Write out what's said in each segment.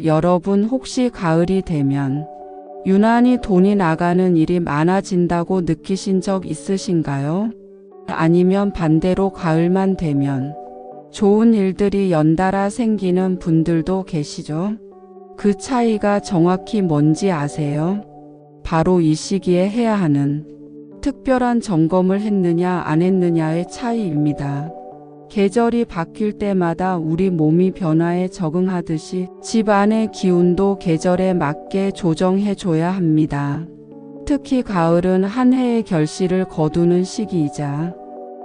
여러분 혹시 가을이 되면 유난히 돈이 나가는 일이 많아진다고 느끼신 적 있으신가요? 아니면 반대로 가을만 되면 좋은 일들이 연달아 생기는 분들도 계시죠? 그 차이가 정확히 뭔지 아세요? 바로 이 시기에 해야 하는 특별한 점검을 했느냐 안 했느냐의 차이입니다. 계절이 바뀔 때마다 우리 몸이 변화에 적응하듯이 집 안의 기운도 계절에 맞게 조정해줘야 합니다. 특히 가을은 한 해의 결실을 거두는 시기이자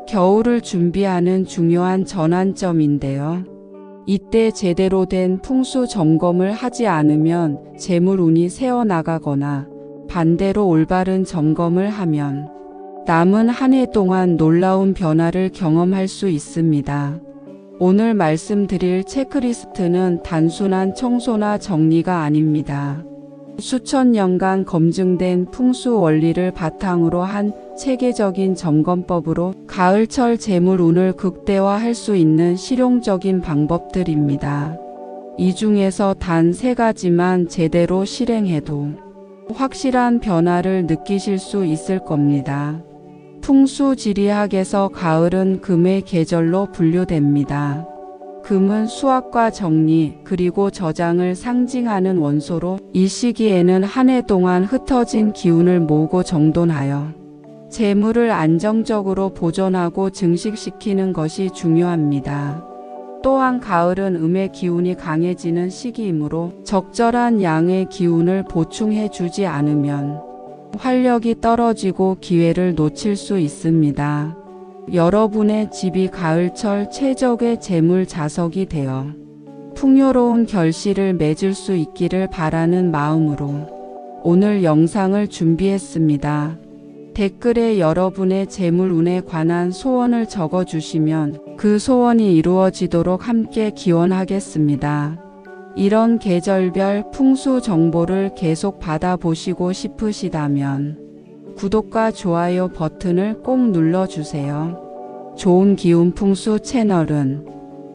겨울을 준비하는 중요한 전환점인데요. 이때 제대로 된 풍수 점검을 하지 않으면 재물운이 새어나가거나 반대로 올바른 점검을 하면 남은 한 해 동안 놀라운 변화를 경험할 수 있습니다. 오늘 말씀드릴 체크리스트는 단순한 청소나 정리가 아닙니다. 수천 년간 검증된 풍수 원리를 바탕으로 한 체계적인 점검법으로 가을철 재물운을 극대화할 수 있는 실용적인 방법들입니다. 이 중에서 단 3가지만 제대로 실행해도 확실한 변화를 느끼실 수 있을 겁니다. 풍수지리학에서 가을은 금의 계절로 분류됩니다. 금은 수확과 정리 그리고 저장을 상징하는 원소로 이 시기에는 한 해 동안 흩어진 기운을 모으고 정돈하여 재물을 안정적으로 보존하고 증식시키는 것이 중요합니다. 또한 가을은 음의 기운이 강해지는 시기이므로 적절한 양의 기운을 보충해 주지 않으면 활력이 떨어지고 기회를 놓칠 수 있습니다. 여러분의 집이 가을철 최적의 재물 자석이 되어 풍요로운 결실을 맺을 수 있기를 바라는 마음으로 오늘 영상을 준비했습니다. 댓글에 여러분의 재물운에 관한 소원을 적어주시면 그 소원이 이루어지도록 함께 기원하겠습니다. 이런 계절별 풍수 정보를 계속 받아보시고 싶으시다면 구독과 좋아요 버튼을 꼭 눌러주세요. 좋은 기운 풍수 채널은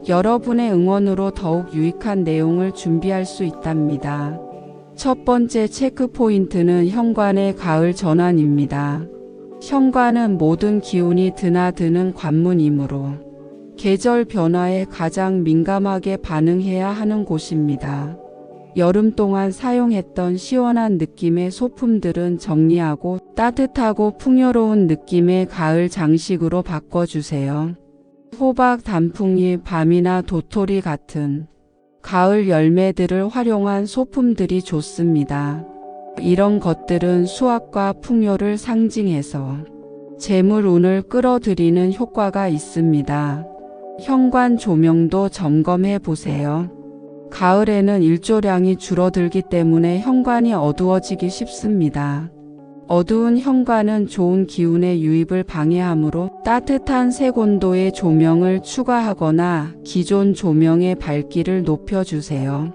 여러분의 응원으로 더욱 유익한 내용을 준비할 수 있답니다. 첫 번째 체크 포인트는 현관의 가을 전환입니다. 현관은 모든 기운이 드나드는 관문이므로 계절 변화에 가장 민감하게 반응해야 하는 곳입니다. 여름 동안 사용했던 시원한 느낌의 소품들은 정리하고 따뜻하고 풍요로운 느낌의 가을 장식으로 바꿔주세요. 호박, 단풍잎, 밤이나 도토리 같은 가을 열매들을 활용한 소품들이 좋습니다. 이런 것들은 수확과 풍요를 상징해서 재물운을 끌어들이는 효과가 있습니다. 현관 조명도 점검해 보세요. 가을에는 일조량이 줄어들기 때문에 현관이 어두워지기 쉽습니다. 어두운 현관은 좋은 기운의 유입을 방해하므로 따뜻한 색온도의 조명을 추가하거나 기존 조명의 밝기를 높여주세요.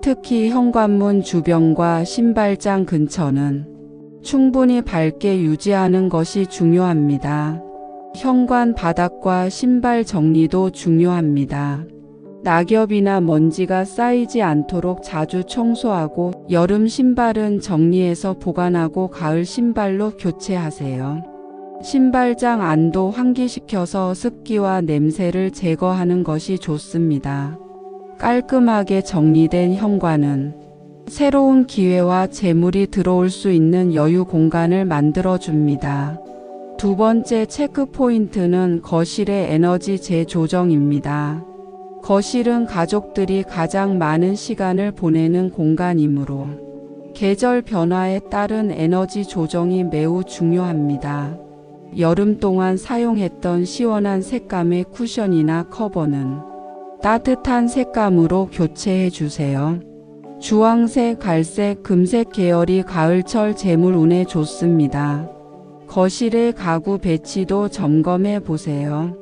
특히 현관문 주변과 신발장 근처는 충분히 밝게 유지하는 것이 중요합니다. 현관 바닥과 신발 정리도 중요합니다. 낙엽이나 먼지가 쌓이지 않도록 자주 청소하고 여름 신발은 정리해서 보관하고 가을 신발로 교체하세요. 신발장 안도 환기시켜서 습기와 냄새를 제거하는 것이 좋습니다. 깔끔하게 정리된 현관은 새로운 기회와 재물이 들어올 수 있는 여유 공간을 만들어줍니다. 두 번째 체크 포인트는 거실의 에너지 재조정입니다. 거실은 가족들이 가장 많은 시간을 보내는 공간이므로 계절 변화에 따른 에너지 조정이 매우 중요합니다. 여름 동안 사용했던 시원한 색감의 쿠션이나 커버는 따뜻한 색감으로 교체해 주세요. 주황색, 갈색, 금색 계열이 가을철 재물운에 좋습니다. 거실의 가구 배치도 점검해 보세요.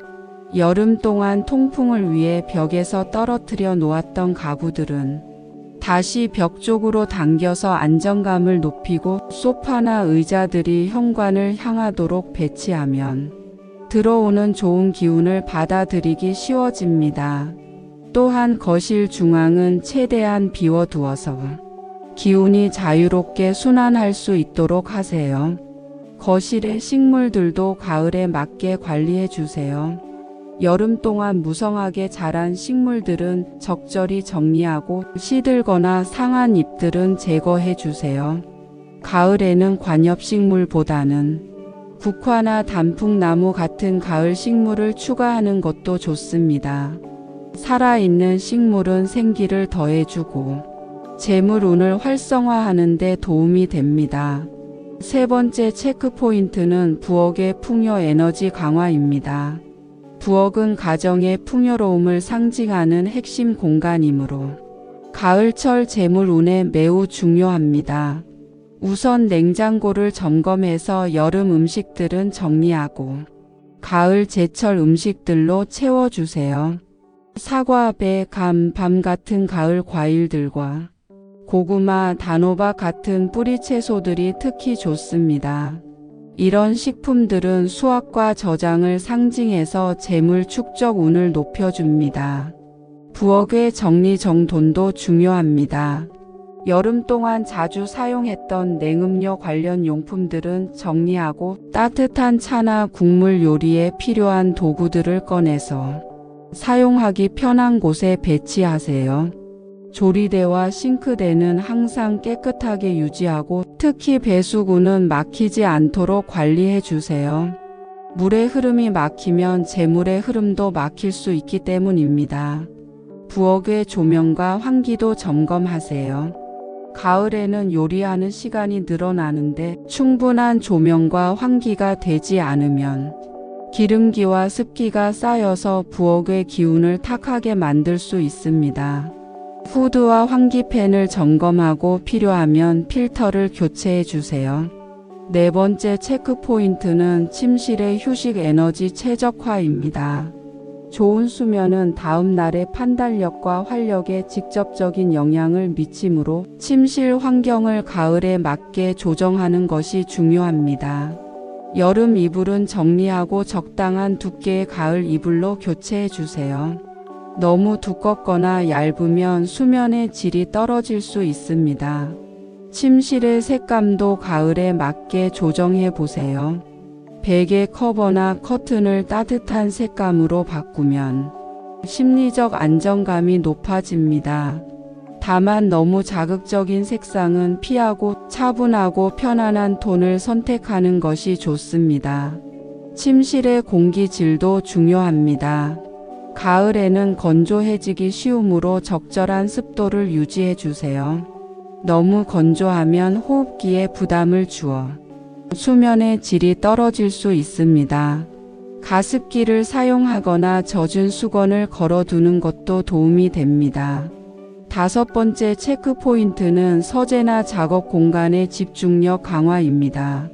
여름 동안 통풍을 위해 벽에서 떨어뜨려 놓았던 가구들은 다시 벽 쪽으로 당겨서 안정감을 높이고 소파나 의자들이 현관을 향하도록 배치하면 들어오는 좋은 기운을 받아들이기 쉬워집니다. 또한 거실 중앙은 최대한 비워두어서 기운이 자유롭게 순환할 수 있도록 하세요. 거실의 식물들도 가을에 맞게 관리해 주세요. 여름 동안 무성하게 자란 식물들은 적절히 정리하고 시들거나 상한 잎들은 제거해 주세요. 가을에는 관엽식물보다는 국화나 단풍나무 같은 가을 식물을 추가하는 것도 좋습니다. 살아있는 식물은 생기를 더해주고 재물운을 활성화하는 데 도움이 됩니다. 세 번째 체크 포인트는 부엌의 풍요 에너지 강화입니다. 부엌은 가정의 풍요로움을 상징하는 핵심 공간이므로 가을철 재물운에 매우 중요합니다. 우선 냉장고를 점검해서 여름 음식들은 정리하고 가을 제철 음식들로 채워주세요. 사과, 배, 감, 밤 같은 가을 과일들과 고구마, 단호박 같은 뿌리 채소들이 특히 좋습니다. 이런 식품들은 수확과 저장을 상징해서 재물 축적 운을 높여줍니다. 부엌의 정리정돈도 중요합니다. 여름 동안 자주 사용했던 냉음료 관련 용품들은 정리하고 따뜻한 차나 국물 요리에 필요한 도구들을 꺼내서 사용하기 편한 곳에 배치하세요. 조리대와 싱크대는 항상 깨끗하게 유지하고 특히 배수구는 막히지 않도록 관리해 주세요. 물의 흐름이 막히면 재물의 흐름도 막힐 수 있기 때문입니다. 부엌의 조명과 환기도 점검하세요. 가을에는 요리하는 시간이 늘어나는데 충분한 조명과 환기가 되지 않으면 기름기와 습기가 쌓여서 부엌의 기운을 탁하게 만들 수 있습니다. 후드와 환기팬을 점검하고 필요하면 필터를 교체해 주세요. 네 번째 체크 포인트는 침실의 휴식 에너지 최적화입니다. 좋은 수면은 다음 날의 판단력과 활력에 직접적인 영향을 미치므로 침실 환경을 가을에 맞게 조정하는 것이 중요합니다. 여름 이불은 정리하고 적당한 두께의 가을 이불로 교체해 주세요. 너무 두껍거나 얇으면 수면의 질이 떨어질 수 있습니다. 침실의 색감도 가을에 맞게 조정해 보세요. 베개 커버나 커튼을 따뜻한 색감으로 바꾸면 심리적 안정감이 높아집니다. 다만 너무 자극적인 색상은 피하고 차분하고 편안한 톤을 선택하는 것이 좋습니다. 침실의 공기질도 중요합니다. 가을에는 건조해지기 쉬우므로 적절한 습도를 유지해 주세요. 너무 건조하면 호흡기에 부담을 주어 수면의 질이 떨어질 수 있습니다. 가습기를 사용하거나 젖은 수건을 걸어두는 것도 도움이 됩니다. 다섯 번째 체크 포인트는 서재나 작업 공간의 집중력 강화입니다.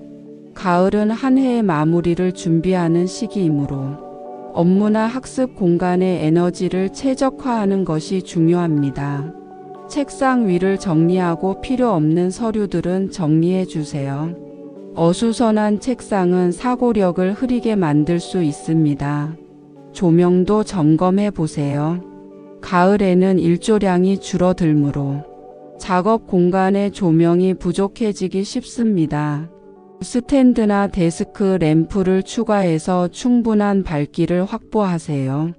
가을은 한 해의 마무리를 준비하는 시기이므로 업무나 학습 공간의 에너지를 최적화하는 것이 중요합니다. 책상 위를 정리하고 필요 없는 서류들은 정리해 주세요. 어수선한 책상은 사고력을 흐리게 만들 수 있습니다. 조명도 점검해 보세요. 가을에는 일조량이 줄어들므로 작업 공간의 조명이 부족해지기 쉽습니다. 스탠드나 데스크 램프를 추가해서 충분한 밝기를 확보하세요.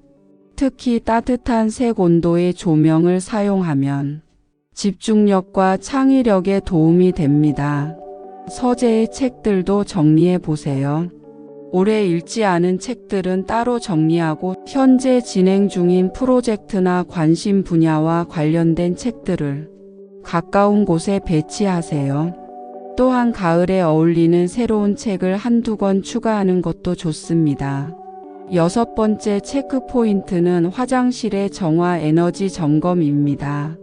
특히 따뜻한 색 온도의 조명을 사용하면 집중력과 창의력에 도움이 됩니다. 서재의 책들도 정리해 보세요. 오래 읽지 않은 책들은 따로 정리하고 현재 진행 중인 프로젝트나 관심 분야와 관련된 책들을 가까운 곳에 배치하세요. 또한 가을에 어울리는 새로운 책을 한두 권 추가하는 것도 좋습니다. 여섯 번째 체크 포인트는 화장실의 정화 에너지 점검입니다.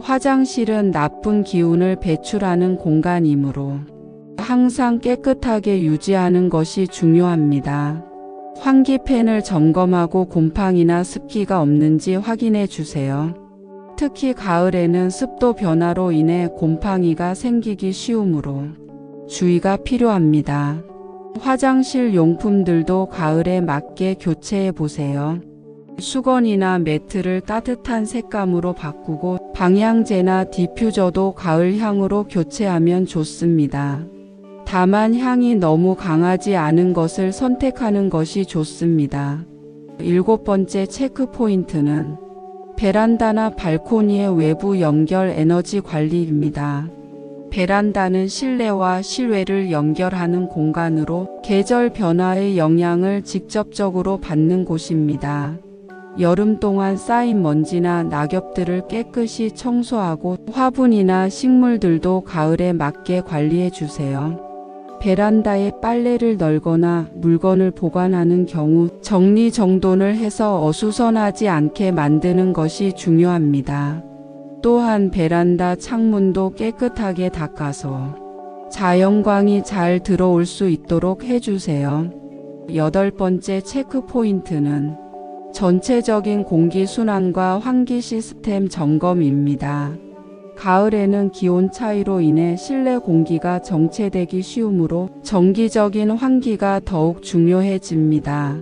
화장실은 나쁜 기운을 배출하는 공간이므로 항상 깨끗하게 유지하는 것이 중요합니다. 환기팬을 점검하고 곰팡이나 습기가 없는지 확인해 주세요. 특히 가을에는 습도 변화로 인해 곰팡이가 생기기 쉬우므로 주의가 필요합니다. 화장실 용품들도 가을에 맞게 교체해 보세요. 수건이나 매트를 따뜻한 색감으로 바꾸고 방향제나 디퓨저도 가을 향으로 교체하면 좋습니다. 다만 향이 너무 강하지 않은 것을 선택하는 것이 좋습니다. 7번째 체크 포인트는 베란다나 발코니의 외부 연결 에너지 관리입니다. 베란다는 실내와 실외를 연결하는 공간으로 계절 변화의 영향을 직접적으로 받는 곳입니다. 여름 동안 쌓인 먼지나 낙엽들을 깨끗이 청소하고 화분이나 식물들도 가을에 맞게 관리해 주세요. 베란다에 빨래를 널거나 물건을 보관하는 경우 정리정돈을 해서 어수선하지 않게 만드는 것이 중요합니다. 또한 베란다 창문도 깨끗하게 닦아서 자연광이 잘 들어올 수 있도록 해주세요. 8번째 체크 포인트는 전체적인 공기순환과 환기 시스템 점검입니다. 가을에는 기온 차이로 인해 실내 공기가 정체되기 쉬우므로 정기적인 환기가 더욱 중요해집니다.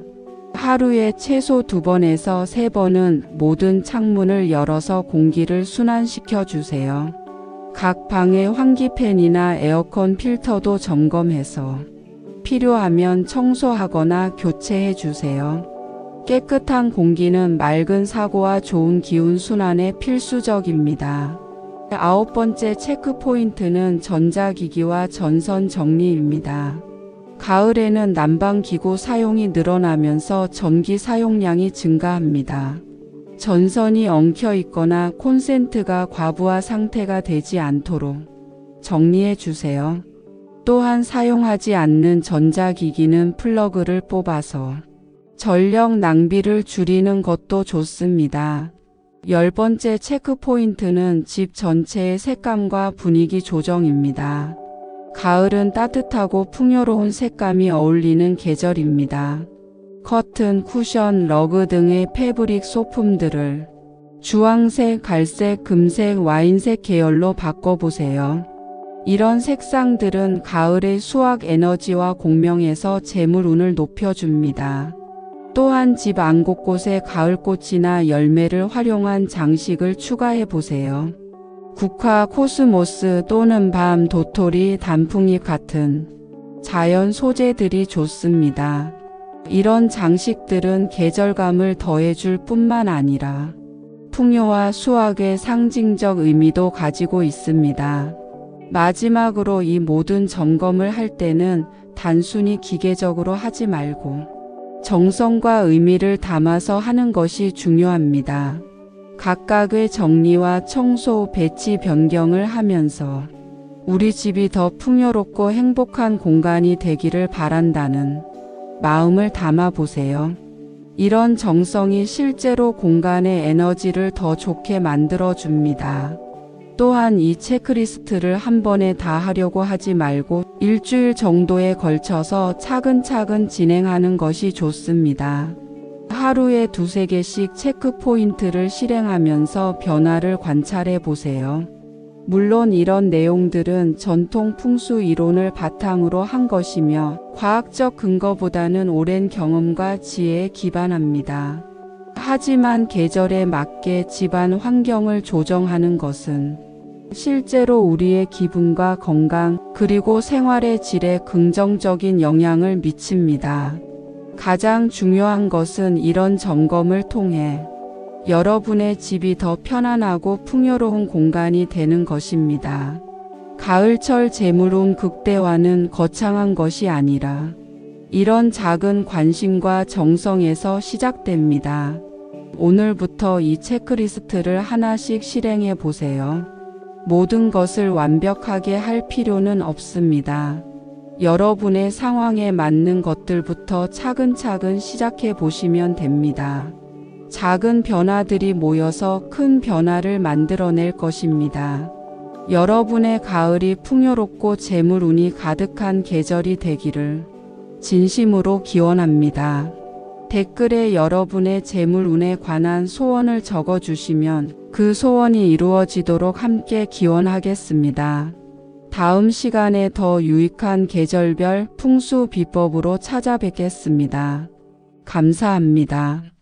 하루에 최소 2번에서 3번은 모든 창문을 열어서 공기를 순환시켜 주세요. 각 방의 환기팬이나 에어컨 필터도 점검해서 필요하면 청소하거나 교체해 주세요. 깨끗한 공기는 맑은 사고와 좋은 기운 순환에 필수적입니다. 9번째 체크 포인트는 전자기기와 전선 정리입니다. 가을에는 난방기구 사용이 늘어나면서 전기 사용량이 증가합니다. 전선이 엉켜 있거나 콘센트가 과부하 상태가 되지 않도록 정리해 주세요. 또한 사용하지 않는 전자기기는 플러그를 뽑아서 전력 낭비를 줄이는 것도 좋습니다. 10번째 체크 포인트는 집 전체의 색감과 분위기 조정입니다. 가을은 따뜻하고 풍요로운 색감이 어울리는 계절입니다. 커튼, 쿠션, 러그 등의 패브릭 소품들을 주황색, 갈색, 금색, 와인색 계열로 바꿔보세요. 이런 색상들은 가을의 수학 에너지와 공명해서 재물운을 높여줍니다. 또한 집 안 곳곳에 가을꽃이나 열매를 활용한 장식을 추가해 보세요. 국화, 코스모스 또는 밤, 도토리, 단풍잎 같은 자연 소재들이 좋습니다. 이런 장식들은 계절감을 더해줄 뿐만 아니라 풍요와 수확의 상징적 의미도 가지고 있습니다. 마지막으로 이 모든 점검을 할 때는 단순히 기계적으로 하지 말고 정성과 의미를 담아서 하는 것이 중요합니다. 각각의 정리와 청소, 배치 변경을 하면서 우리 집이 더 풍요롭고 행복한 공간이 되기를 바란다는 마음을 담아 보세요. 이런 정성이 실제로 공간의 에너지를 더 좋게 만들어 줍니다. 또한 이 체크리스트를 한 번에 다 하려고 하지 말고 일주일 정도에 걸쳐서 차근차근 진행하는 것이 좋습니다. 하루에 2-3개씩 체크 포인트를 실행하면서 변화를 관찰해 보세요. 물론 이런 내용들은 전통 풍수 이론을 바탕으로 한 것이며 과학적 근거보다는 오랜 경험과 지혜에 기반합니다. 하지만 계절에 맞게 집안 환경을 조정하는 것은 실제로 우리의 기분과 건강 그리고 생활의 질에 긍정적인 영향을 미칩니다. 가장 중요한 것은 이런 점검을 통해 여러분의 집이 더 편안하고 풍요로운 공간이 되는 것입니다. 가을철 재물운 극대화는 거창한 것이 아니라 이런 작은 관심과 정성에서 시작됩니다. 오늘부터 이 체크리스트를 하나씩 실행해 보세요. 모든 것을 완벽하게 할 필요는 없습니다. 여러분의 상황에 맞는 것들부터 차근차근 시작해 보시면 됩니다. 작은 변화들이 모여서 큰 변화를 만들어낼 것입니다. 여러분의 가을이 풍요롭고 재물운이 가득한 계절이 되기를 진심으로 기원합니다. 댓글에 여러분의 재물운에 관한 소원을 적어주시면 그 소원이 이루어지도록 함께 기원하겠습니다. 다음 시간에 더 유익한 계절별 풍수 비법으로 찾아뵙겠습니다. 감사합니다.